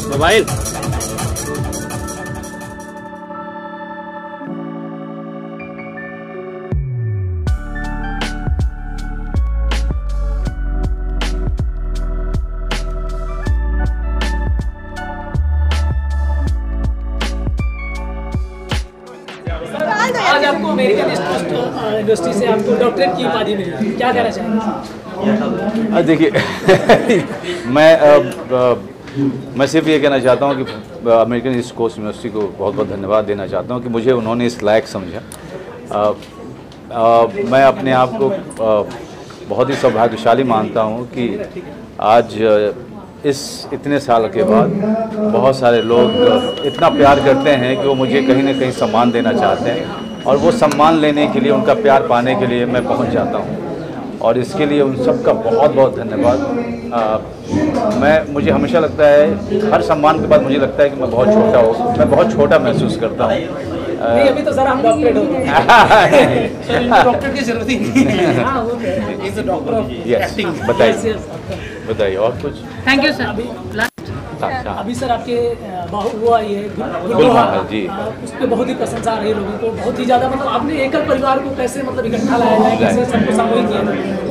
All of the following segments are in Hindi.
मोबाइल आज आपको अमेरिकन इंडस्ट्री से आपको डॉक्टरेट की उपाधि मिली, क्या कहना चाहेंगे? देखिए मैं सिर्फ ये कहना चाहता हूँ कि अमेरिकन ईस्ट कोस्ट यूनिवर्सिटी को बहुत बहुत धन्यवाद देना चाहता हूँ कि मुझे उन्होंने इस लायक समझा। मैं अपने आप को बहुत ही सौभाग्यशाली मानता हूँ कि आज इस इतने साल के बाद बहुत सारे लोग इतना प्यार करते हैं कि वो मुझे कहीं ना कहीं सम्मान देना चाहते हैं, और वो सम्मान लेने के लिए, उनका प्यार पाने के लिए मैं पहुंच जाता हूं, और इसके लिए उन सब का बहुत बहुत धन्यवाद। मुझे हमेशा लगता है, हर सम्मान के बाद मुझे लगता है कि मैं बहुत छोटा महसूस करता हूँ। नहीं, अभी तो सर हम डॉक्टरेट हो गए। डॉक्टर की जरूरत ही नहीं है। हाँ, वो is a doctor of acting. बताइए और कुछ। Thank you sir. अभी सर आपके वो आई है गुलमोहर जी, उस पर बहुत ही प्रशंसा आ रही है लोगों को, बहुत ही ज़्यादा। मतलब आपने एकल परिवार को कैसे मतलब इकट्ठा लाया जाए, कैसे सबको सामूहिक किया,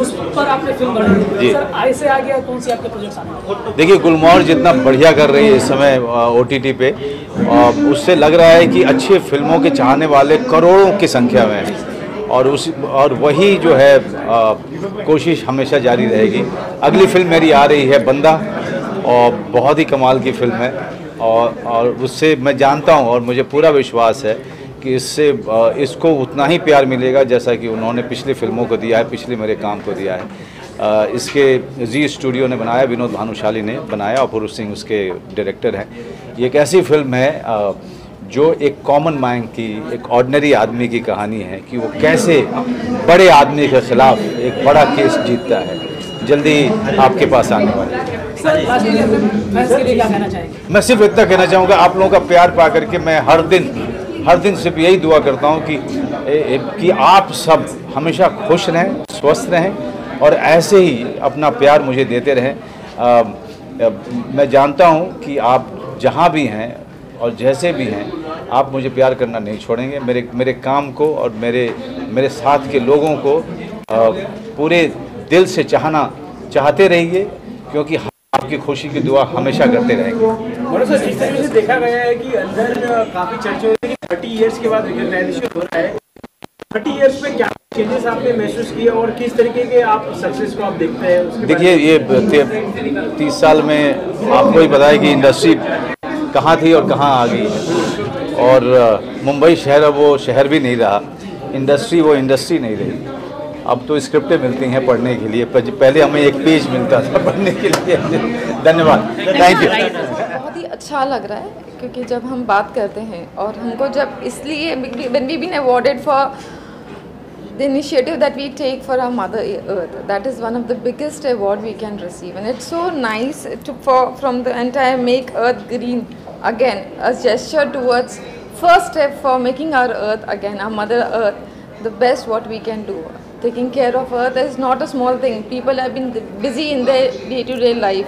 उस पर आपने फिल्म बनाई सर। ऐसे आ गया, कौन सी आपके प्रोजेक्ट्स आने? देखिए, गुलमोहर जितना बढ़िया कर रही है इस समय OTT पे, उससे लग रहा है कि अच्छी फिल्मों के चाहने वाले करोड़ों की संख्या में हैं, और वही जो है कोशिश हमेशा जारी रहेगी। अगली फिल्म मेरी आ रही है बंदा, और बहुत ही कमाल की फिल्म है, और उससे मैं जानता हूं और मुझे पूरा विश्वास है कि इसको उतना ही प्यार मिलेगा जैसा कि उन्होंने पिछली फिल्मों को दिया है, पिछले मेरे काम को दिया है। इसके जी स्टूडियो ने बनाया, विनोद भानुशाली ने बनाया, और पुरुष सिंह उसके डायरेक्टर हैं। ये एक ऐसी फिल्म है जो एक कॉमन मैन की, एक ऑर्डिनरी आदमी की कहानी है कि वो कैसे बड़े आदमी के खिलाफ एक बड़ा केस जीतता है। जल्दी आपके पास आने वाले हैं। मैं सिर्फ इतना कहना चाहूँगा, आप लोगों का प्यार पा करके मैं हर दिन सिर्फ यही दुआ करता हूँ कि आप सब हमेशा खुश रहें, स्वस्थ रहें, और ऐसे ही अपना प्यार मुझे देते रहें। मैं जानता हूँ कि आप जहाँ भी हैं और जैसे भी हैं, आप मुझे प्यार करना नहीं छोड़ेंगे। मेरे काम को और मेरे साथ के लोगों को पूरे दिल से चाहते रहिए, क्योंकि आपकी खुशी की दुआ हमेशा करते रहेंगे। और सर, इस तरीके से देखा गया है कि अंदर काफी चर्चा हो रही है कि 30 इयर्स के बाद रिकॉग्निशन हो रहा है। 30 इयर्स में क्या चेंजेस आपने महसूस किए, और किस तरीके के आप सक्सेस को आप देखते हैं? देखिए, ये 30 साल में आपको ही पता है कि इंडस्ट्री कहाँ थी और कहाँ आ गई है, और मुंबई शहर अब वो शहर भी नहीं रहा, इंडस्ट्री वो इंडस्ट्री नहीं रही। अब तो स्क्रिप्टें मिलती हैं पढ़ने के लिए, पहले हमें एक पेज मिलता था पढ़ने के लिए। धन्यवाद, थैंक यू। बहुत ही अच्छा लग रहा है, क्योंकि जब हम बात करते हैं, और हमको जब इसलिए when we've been awarded for the initiative that we take for our mother earth, that is one of the biggest award we can receive, and it's so nice from the entire Make Earth Green again, a gesture towards first step for making our earth again, our mother earth, the best what we can do. Taking care of earth is not a small thing. People have been busy in their day-to-day life.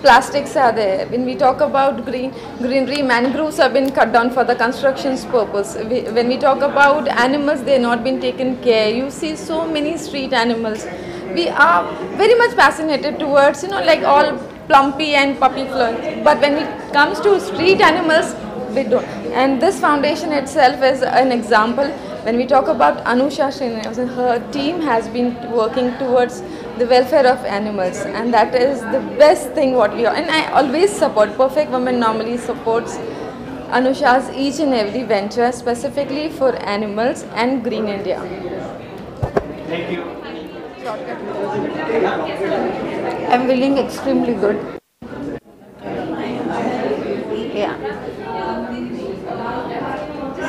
Plastics are there. When we talk about greenery, mangroves have been cut down for the construction's purpose. When we talk about animals, they have not been taken care. You see so many street animals. We are very much fascinated towards, like all plumpy and puppy fluff. But when it comes to street animals, we don't. And this foundation itself is an example. When we talk about Anusha Srinivasan, her team has been working towards the welfare of animals, and that is the best thing what we are. And I always support, Perfect Women normally supports Anusha's each and every venture, specifically for animals and Green India. Thank you. I'm feeling extremely good. Yeah.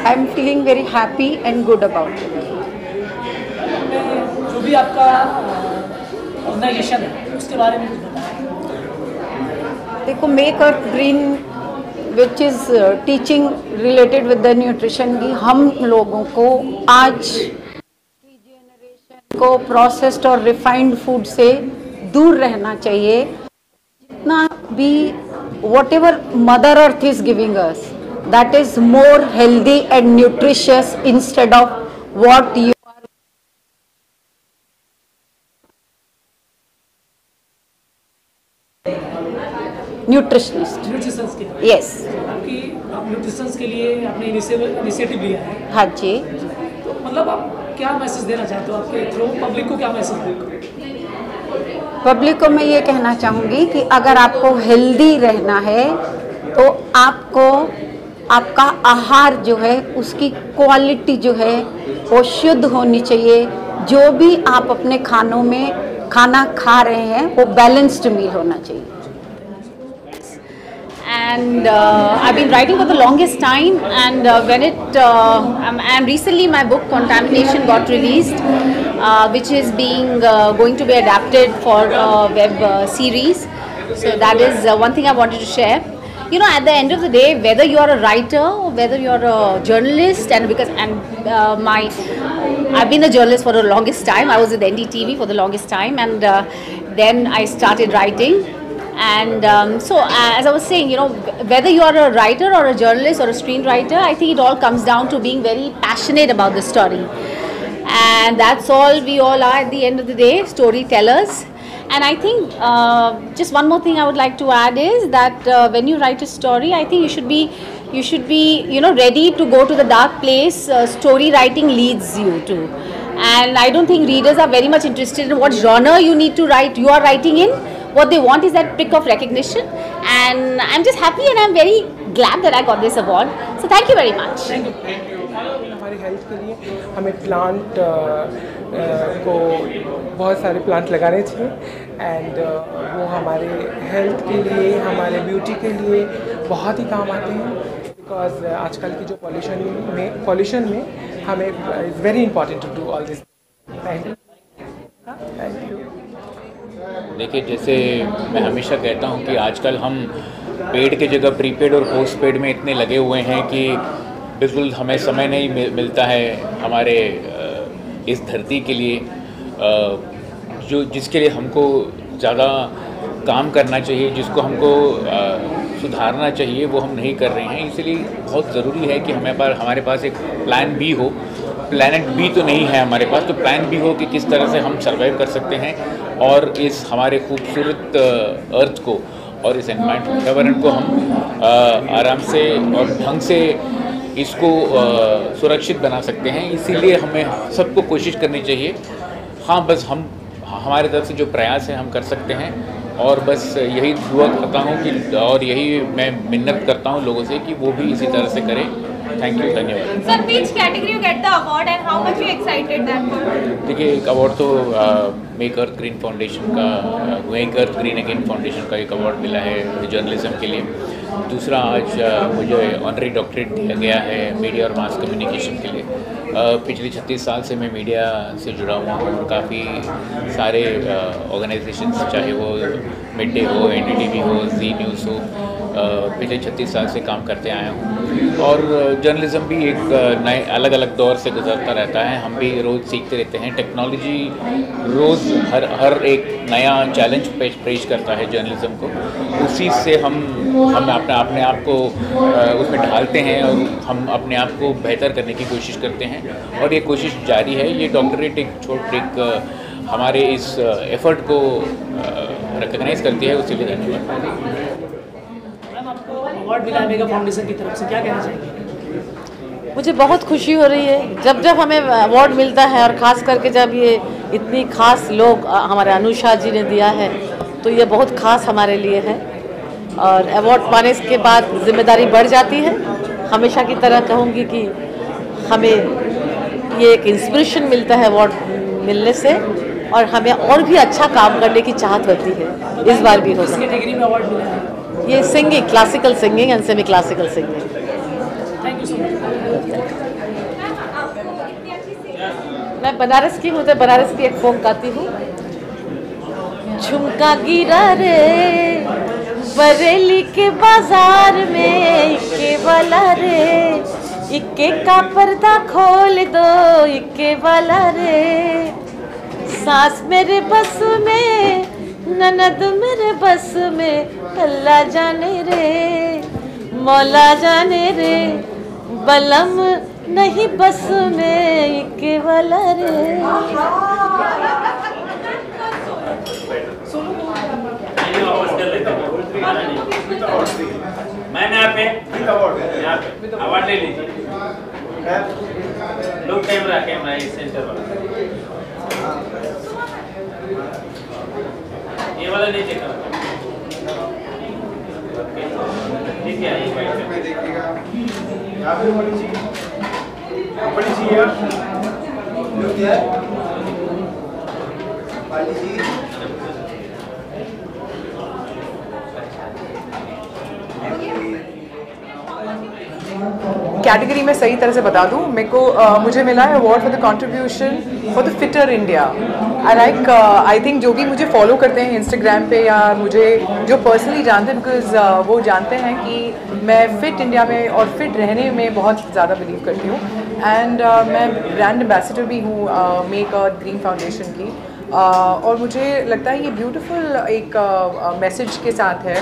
I'm feeling very happy and good about it. जो भी आपका ऑर्गेनाइजेशन है उसके बारे में कुछ बताएं। देखो, make earth green which is teaching related with the nutrition की हम लोगों को आज की जनरेशन को प्रोसेस्ड और रिफाइंड फूड से दूर रहना चाहिए। जितना भी whatever Mother Earth is giving us, that is more healthy and nutritious instead of what you are. Nutritionist. Nutritions के लिए Yes. आपकी आप न्यूट्रिशंस के लिए आपने इनिशिएटिव लिया है, हाँ जी। तो मतलब आप क्या मैसेज देना चाहते हो आपके थ्रू पब्लिक को, क्या मैसेज देंगे? पब्लिक को मैं ये कहना चाहूँगी कि अगर आपको हेल्दी रहना है तो आपको आपका आहार जो है उसकी क्वालिटी जो है वो शुद्ध होनी चाहिए। जो भी आप अपने खानों में खाना खा रहे हैं वो बैलेंस्ड मील होना चाहिए। And I've been writing for the longest time, and and recently my book Contamination got released, which is going to be adapted for a web series. So that is one thing I wanted to share. You know, at the end of the day, whether you are a writer or whether you are a journalist, I've been a journalist for the longest time. I was with NDTV for the longest time, and then I started writing. And so as I was saying, you know, whether you are a writer or a journalist or a screenwriter, I think it all comes down to being very passionate about the story. And that's all we all are at the end of the day, storytellers. And I think just one more thing I would like to add is that when you write a story, I think you should be you know, ready to go to the dark place story writing leads you to. And I don't think readers are very much interested in what genre you need to write, you are writing in. What they want is that prick of recognition, and I'm just happy and I'm very glad that I got this award. So thank you very much. हमारी हेल्थ के लिए हमें प्लांट को बहुत सारे प्लांट लगाने चाहिए, एंड वो हमारे हेल्थ के लिए, हमारे ब्यूटी के लिए बहुत ही काम आते हैं। बिकॉज आजकल की जो पॉल्यूशन में हमें is very important to do all this. Thank you. देखिए, जैसे मैं हमेशा कहता हूं कि आजकल हम पेड के जगह प्रीपेड और पोस्ट पेड में इतने लगे हुए हैं कि बिल्कुल हमें समय नहीं मिलता है हमारे इस धरती के लिए, जिसके लिए हमको ज़्यादा काम करना चाहिए, जिसको हमको सुधारना चाहिए, वो हम नहीं कर रहे हैं। इसलिए बहुत ज़रूरी है कि हमारे पास एक प्लान बी हो। प्लानट बी तो नहीं है हमारे पास, तो प्लान बी हो कि किस तरह से हम सर्वाइव कर सकते हैं और इस हमारे खूबसूरत अर्थ को और इस पर्यावरण को हम आराम से और ढंग से इसको सुरक्षित बना सकते हैं। इसीलिए हमें सबको कोशिश करनी चाहिए। हाँ, बस हमारे तरफ से जो प्रयास है हम कर सकते हैं, और बस यही दुआ करता हूँ कि, और यही मैं मिन्नत करता हूँ लोगों से कि वो भी इसी तरह से करें। थैंक यू, धन्यवाद। Sir, which category you get the award and how much you excited that for? देखिए, एक अवार्ड तो मेक अर्थ ग्रीन फाउंडेशन का, मेक अर्थ ग्रीन अगेन फाउंडेशन का एक अवार्ड मिला है जर्नलिज्म के लिए। दूसरा, आज मुझे ऑनरी डॉक्टरेट दिया गया है मीडिया और मास कम्युनिकेशन के लिए। पिछले 36 साल से मैं मीडिया से जुड़ा हुआ हूँ और काफ़ी सारे ऑर्गेनाइजेशंस, चाहे वो मिड डे हो, एनडीटीवी हो, जी न्यूज़ हो, पिछले 36 साल से काम करते आया हूँ। और जर्नलिज्म भी एक नए अलग अलग दौर से गुजरता रहता है। हम भी रोज़ सीखते रहते हैं। टेक्नोलॉजी रोज़ हर एक नया चैलेंज पेश करता है जर्नलिज्म को। उसी से हम अपने आप को उसमें ढालते हैं और हम अपने आप को बेहतर करने की कोशिश करते हैं, और ये कोशिश जारी है। ये डॉक्टरेट एक हमारे इस एफर्ट को रिकॉग्नाइज करती है, उसके लिए धन्यवाद। मैम, आपको अवार्ड मिला है मेगा फाउंडेशन की तरफ से, क्या कहना चाहिए? मुझे बहुत खुशी हो रही है जब हमें अवार्ड मिलता है, और ख़ास करके जब ये इतनी खास लोग हमारे अनुषा जी ने दिया है, तो ये बहुत खास हमारे लिए है। और अवार्ड पाने के बाद जिम्मेदारी बढ़ जाती है। हमेशा की तरह कहूँगी कि हमें ये एक इंस्पिरेशन मिलता है अवार्ड मिलने से, और हमें और भी अच्छा काम करने की चाहत होती है। इस बार भी होगा। किस कैटेगरी में अवार्ड मिला है? ये singing, classical singing and semi classical singing. Thank you so much. मैं बनारस की हूँ, तो बनारस की एक फोक गाती हूँ। झुमका गिरा रे बरेली के बाजार में, इक्के वाला रे, इक्के का पर्दा खोल दो, इक्के वाला रे। सांस मेरे बस में ननद मेरे बस में, अल्लाह जाने रे मौला जाने रे, बलम नहीं बस में इके वाला रे। मैंने यहाँ पे अवार्ड ले लीजिए। लोग कैमरा इस सेंटर वाला, ये वाला नहीं देखा। ठीक है, यहाँ पे बड़ी चाहिए कैटेगरी में सही तरह से बता दूं, मेरे को मुझे मिला है award for the contribution for the fitter India. I think जो भी मुझे फॉलो करते हैं इंस्टाग्राम पे या मुझे जो पर्सनली जानते हैं, बिकॉज वो जानते हैं कि मैं फ़िट इंडिया में और फिट रहने में बहुत ज़्यादा बिलीव करती हूँ। एंड मैं ब्रांड एम्बेसडर भी हूँ मेक अर्थ ग्रीन फाउंडेशन की। और मुझे लगता है ये ब्यूटीफुल एक मैसेज के साथ है।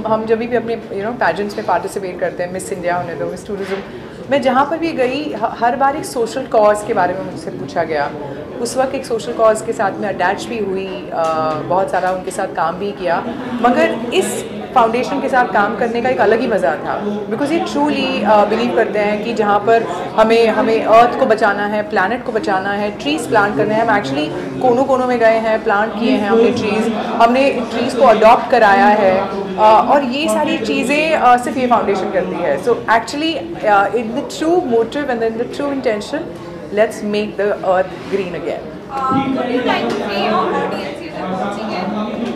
हम जब भी अपने पैजेंट्स में पार्टिसिपेट करते हैं, मिस इंडिया होने दो, मिस टूरिज़्म, मैं जहाँ पर भी गई हर बार एक सोशल कॉज के बारे में मुझसे पूछा गया। उस वक्त एक सोशल कॉज के साथ में अटैच भी हुई, बहुत सारा उनके साथ काम भी किया। मगर इस फाउंडेशन के साथ काम करने का एक अलग ही मज़ा था, बिकॉज ये ट्रूली बिलीव करते हैं कि जहाँ पर हमें अर्थ को बचाना है, प्लैनेट को बचाना है, ट्रीज़ प्लांट करने हैं। हम एक्चुअली कोनों में गए हैं, प्लांट किए हैं हमने ट्रीज़ को अडॉप्ट कराया है, और ये सारी चीज़ें सिर्फ ये फाउंडेशन करती है। So actually in the true motive and in the true intention, let's make the earth green again. Would you like to say your audiences are watching it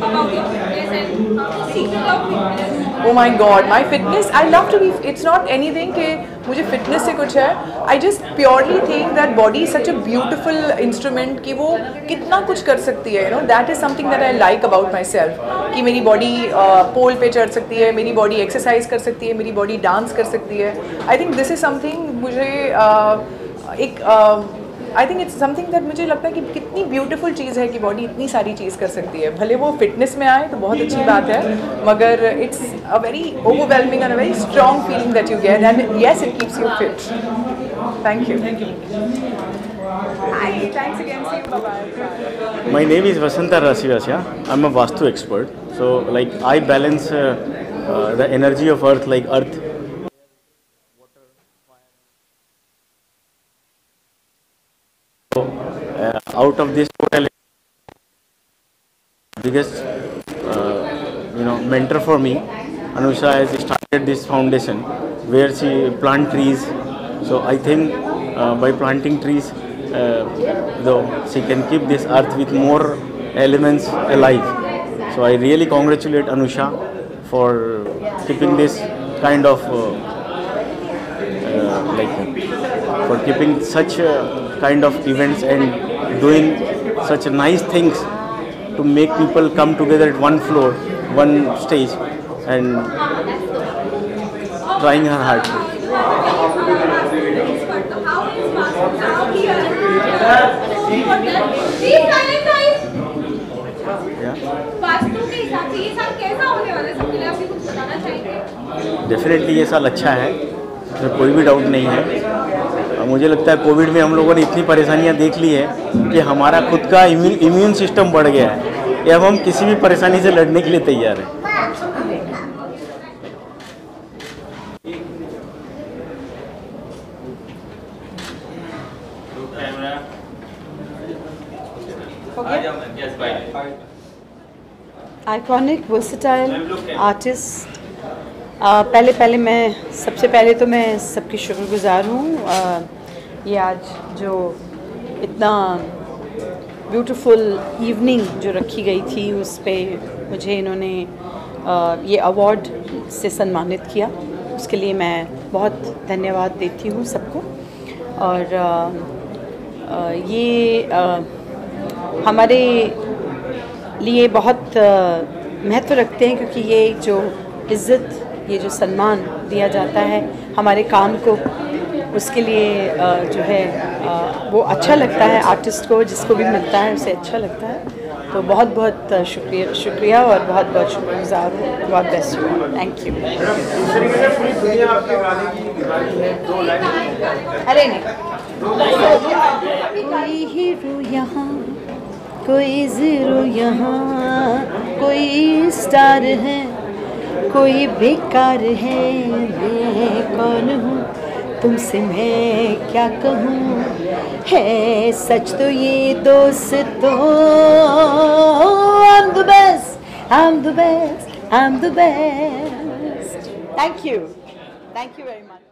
about your fitness and how to seek your fitness? Oh my God, my fitness, I love to be, it's not anything कि मुझे fitness से कुछ है। I just purely think that body is such a beautiful instrument कि वो कितना कुछ कर सकती है, that is something that I like about myself, कि मेरी body पोल पे चढ़ सकती है, मेरी body exercise कर सकती है, मेरी body dance कर सकती है। I think this is something मुझे I think it's something that मुझे लगता है कि कितनी ब्यूटीफुल चीज़ है कि बॉडी इतनी सारी चीज़ कर सकती है। भले वो फिटनेस में आए तो बहुत अच्छी बात है, मगर it's a very overwhelming and a very strong feeling that you get, and yes it keeps you fit. Thank you. Hi, thanks again. See you. Bye-bye. My name is Vasanta Rasivasya. I'm a Vastu expert. So, like, I balance the energy of Earth, like Earth. So, out of this total, biggest mentor for me, Anusha has started this foundation where she plant trees. So I think by planting trees, though she can keep this earth with more elements alive. So I really congratulate Anusha for keeping this kind of for keeping such kind of events and doing such nice things to make people come together at one floor, one stage, and trying her hard. Definitely ये साल अच्छा है, इसमें कोई भी डाउट नहीं है। मुझे लगता है कोविड में हम लोगों ने इतनी परेशानियां देख ली है कि हमारा खुद का इम्यून सिस्टम बढ़ गया है, ये अब हम किसी भी परेशानी से लड़ने के लिए तैयार हैं। Iconic versatile artist. पहले मैं सबसे पहले तो मैं सबकी शुक्रगुजार हूँ। ये आज जो इतना ब्यूटीफुल इवनिंग जो रखी गई थी उस पे मुझे इन्होंने ये अवार्ड से सम्मानित किया, उसके लिए मैं बहुत धन्यवाद देती हूँ सबको। और ये हमारे लिए बहुत महत्व रखते हैं, क्योंकि ये जो इज़्ज़त, ये जो सम्मान दिया जाता है हमारे काम को, उसके लिए जो है वो अच्छा लगता है आर्टिस्ट को, जिसको भी मिलता है उसे अच्छा लगता है। तो बहुत बहुत शुक्रिया और बहुत बहुत शुक्रगुजार हूँ। God bless you, thank you. इस तरीके से पूरी दुनिया आपके गाने की दीवानी है। 2 लाइन अरे नहीं, कोई हीरो यहाँ, कोई ज़ीरो यहाँ, कोई स्टार है, कोई बेकार है। मैं कौन हूँ, तुमसे मैं क्या कहूँ, है सच तो ये दोस्तों। I'm the best, I'm the best, I'm the best. Thank you very much.